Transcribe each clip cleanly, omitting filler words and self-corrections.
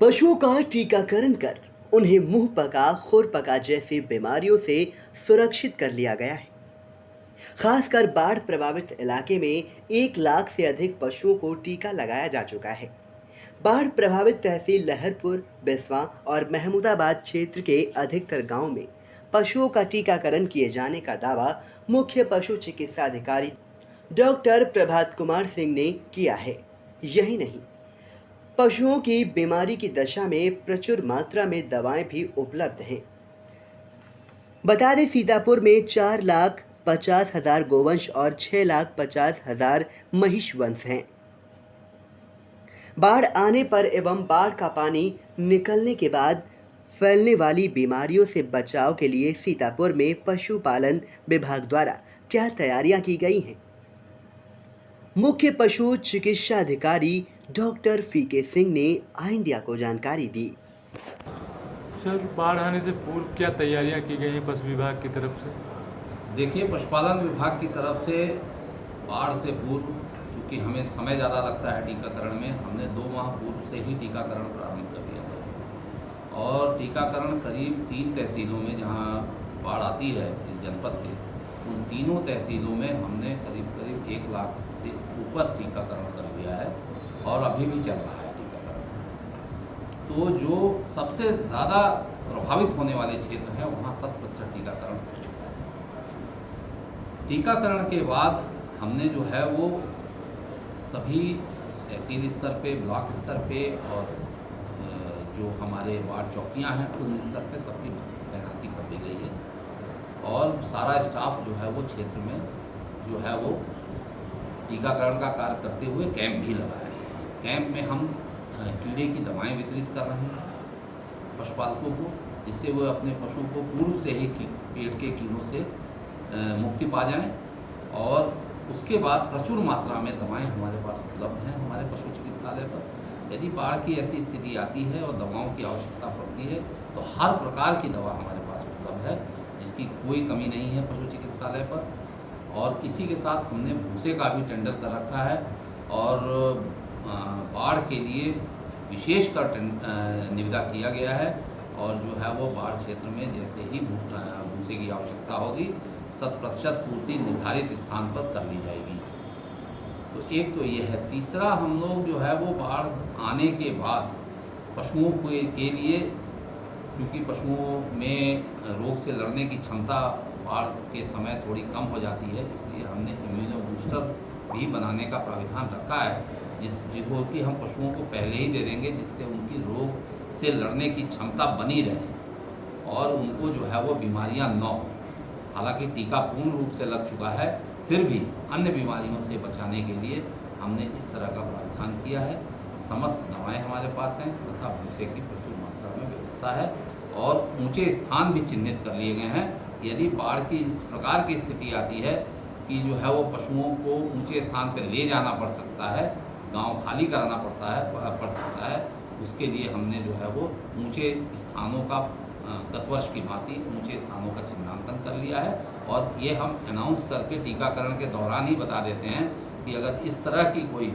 पशुओं का टीकाकरण कर उन्हें मुंह पका, खुर पका जैसी बीमारियों से सुरक्षित कर लिया गया है। खासकर बाढ़ प्रभावित इलाके में 1 लाख से अधिक पशुओं को टीका लगाया जा चुका है। बाढ़ प्रभावित तहसील लहरपुर, बिस्वा और महमूदाबाद क्षेत्र के अधिकतर गांवों में पशुओं का टीकाकरण किए जाने का दावा मुख्य पशु चिकित्सा अधिकारी डॉक्टर प्रभात कुमार सिंह ने किया है। यही नहीं, पशुओं की बीमारी की दशा में प्रचुर मात्रा में दवाएं भी उपलब्ध हैं। बता दें, सीतापुर में 4,50,000 गोवंश और 6,50,000 महिष वंश हैं। बाढ़ आने पर एवं बाढ़ का पानी निकलने के बाद फैलने वाली बीमारियों से बचाव के लिए सीतापुर में पशुपालन विभाग द्वारा क्या तैयारियां की गई हैं? मुख्य पशु चिकित्सा अधिकारी डॉक्टर फीके सिंह ने आई इंडिया को जानकारी दी। सर, बाढ़ आने से पूर्व क्या तैयारियां की गई हैं पशु विभाग की तरफ से? देखिए, पशुपालन विभाग की तरफ से बाढ़ से पूर्व, चूँकि हमें समय ज़्यादा लगता है टीकाकरण में, हमने 2 माह पूर्व से ही टीकाकरण प्रारंभ कर दिया था। और टीकाकरण करीब 3 तहसीलों में जहाँ बाढ़ आती है इस जनपद के, उन तीनों तहसीलों में हमने करीब 1 लाख से ऊपर टीकाकरण कर लिया है और अभी भी चल रहा है टीकाकरण। तो जो सबसे ज़्यादा प्रभावित होने वाले क्षेत्र हैं वहाँ 100% टीकाकरण हो चुका है। टीकाकरण के बाद हमने जो है वो सभी तहसील स्तर पे, ब्लॉक स्तर पे और जो हमारे वार्ड चौकियाँ हैं उन स्तर पे सबकी तैनाती कर दी गई है। और सारा स्टाफ जो है वो क्षेत्र में जो है वो टीकाकरण का कार्य करते हुए कैंप भी लगा रहे हैं। कैंप में हम कीड़े की दवाएं वितरित कर रहे हैं पशुपालकों को, जिससे वो अपने पशु को पूर्व से ही पेट के कीड़ों से मुक्ति पा जाएं। और उसके बाद प्रचुर मात्रा में दवाएं हमारे पास उपलब्ध हैं हमारे पशु चिकित्सालय पर। यदि बाढ़ की ऐसी स्थिति आती है और दवाओं की आवश्यकता पड़ती है तो हर प्रकार की दवा हमारे पास उपलब्ध है, जिसकी कोई कमी नहीं है पशु चिकित्सालय पर। और इसी के साथ हमने भूसे का भी टेंडर कर रखा है और बाढ़ के लिए विशेषकर निविदा किया गया है। और जो है वो बाढ़ क्षेत्र में जैसे ही भूसे की आवश्यकता होगी 100% पूर्ति निर्धारित स्थान पर कर ली जाएगी। तो एक तो ये है। तीसरा, हम लोग जो है वो बाढ़ आने के बाद पशुओं के लिए, क्योंकि पशुओं में रोग से लड़ने की क्षमता बाढ़ के समय थोड़ी कम हो जाती है, इसलिए हमने इम्यूनो बूस्टर भी बनाने का प्राविधान रखा है, जिसको कि हम पशुओं को पहले ही दे देंगे, जिससे उनकी रोग से लड़ने की क्षमता बनी रहे और उनको जो है वो बीमारियां न हो। हालांकि टीका पूर्ण रूप से लग चुका है, फिर भी अन्य बीमारियों से बचाने के लिए हमने इस तरह का प्राविधान किया है। समस्त दवाएं हमारे पास हैं तथा भूसे की प्रचुर मात्रा में व्यवस्था है और ऊंचे स्थान भी चिन्हित कर लिए गए हैं। यदि बाढ़ की इस प्रकार की स्थिति आती है कि जो है वो पशुओं को ऊंचे स्थान पर ले जाना पड़ सकता है, गांव खाली कराना पड़ सकता है, उसके लिए हमने जो है वो ऊंचे स्थानों का गत वर्ष की भांति ऊंचे स्थानों का चिन्हांकन कर लिया है। और ये हम अनाउंस करके टीकाकरण के दौरान ही बता देते हैं कि अगर इस तरह की कोई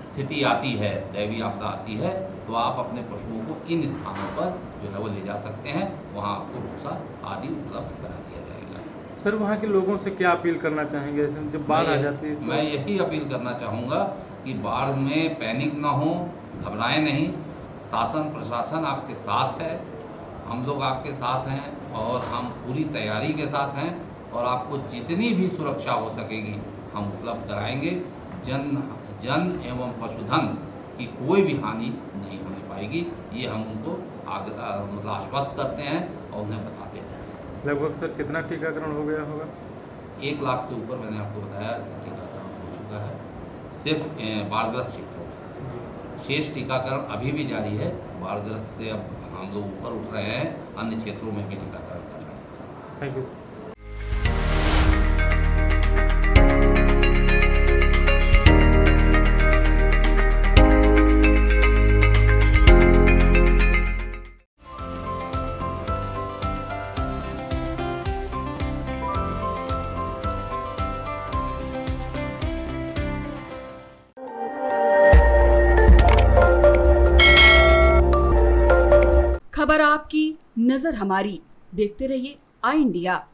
स्थिति आती है, दैवीय आपदा आती है, तो आप अपने पशुओं को इन स्थानों पर जो है वो ले जा सकते हैं, वहाँ आपको भूसा आदि उपलब्ध करा दिया जाएगा। सर, वहाँ के लोगों से क्या अपील करना चाहेंगे जब बाढ़ आ जाती है? मैं यही अपील करना चाहूँगा कि बाढ़ में पैनिक ना हो, घबराएं नहीं। शासन प्रशासन आपके साथ है, हम लोग आपके साथ हैं और हम पूरी तैयारी के साथ हैं और आपको जितनी भी सुरक्षा हो सकेगी हम उपलब्ध कराएंगे। जन एवं पशुधन की कोई भी हानि नहीं होने पाएगी, ये हम उनको मतलब आश्वस्त करते हैं और उन्हें बताते रहते हैं। लगभग सर कितना टीकाकरण हो गया होगा? 1 लाख से ऊपर मैंने आपको बताया कि टीकाकरण हो चुका है सिर्फ बाढ़ग्रस्त क्षेत्रों में। शेष टीकाकरण अभी भी जारी है। बाढ़ग्रस्त से अब हम लोग ऊपर उठ रहे हैं, अन्य क्षेत्रों में भी टीकाकरण कर रहे हैं। Thank you. नजर हमारी। देखते रहिए आई इंडिया।